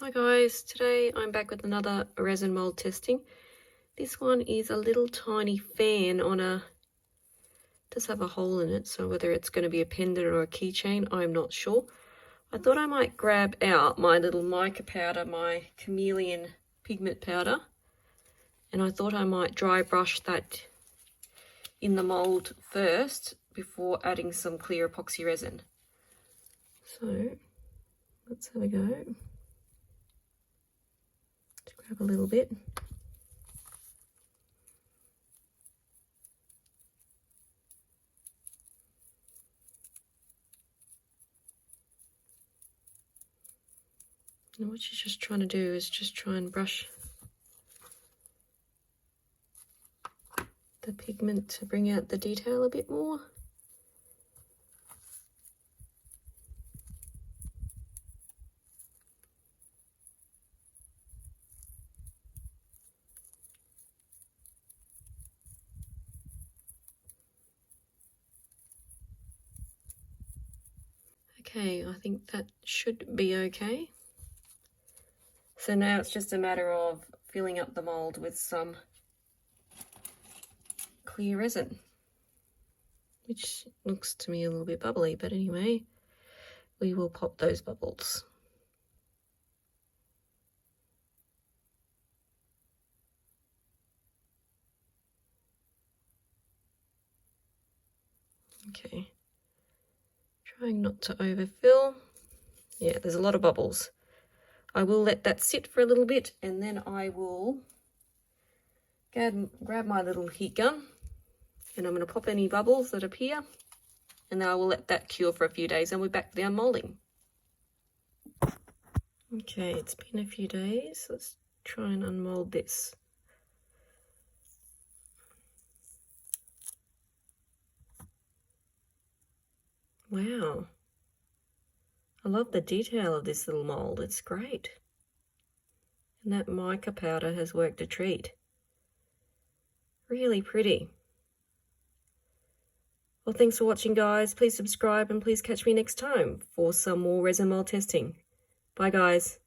Hi guys, today I'm back with another resin mold testing. This one is a little tiny fan on does have a hole in it, so whether it's going to be a pendant or a keychain, I'm not sure. I thought I might grab out my little mica powder, my chameleon pigment powder, and I thought I might dry brush that in the mold first before adding some clear epoxy resin. So let's have a go. Grab a little bit. And what you're just trying to do is just try and brush the pigment to bring out the detail a bit more. Okay, I think that should be okay. So now it's just a matter of filling up the mold with some clear resin, which looks to me a little bit bubbly, but anyway, we will pop those bubbles. Okay, trying not to overfill. Yeah, there's a lot of bubbles. I will let that sit for a little bit, and then I will grab my little heat gun, and I'm going to pop any bubbles that appear, and then I will let that cure for a few days, and we're back down molding. Okay, it's been a few days. Let's try and unmold this. Wow. I love the detail of this little mold. It's great. And that mica powder has worked a treat. Really pretty. Well, thanks for watching, guys. Please subscribe and please catch me next time for some more resin mold testing. Bye, guys.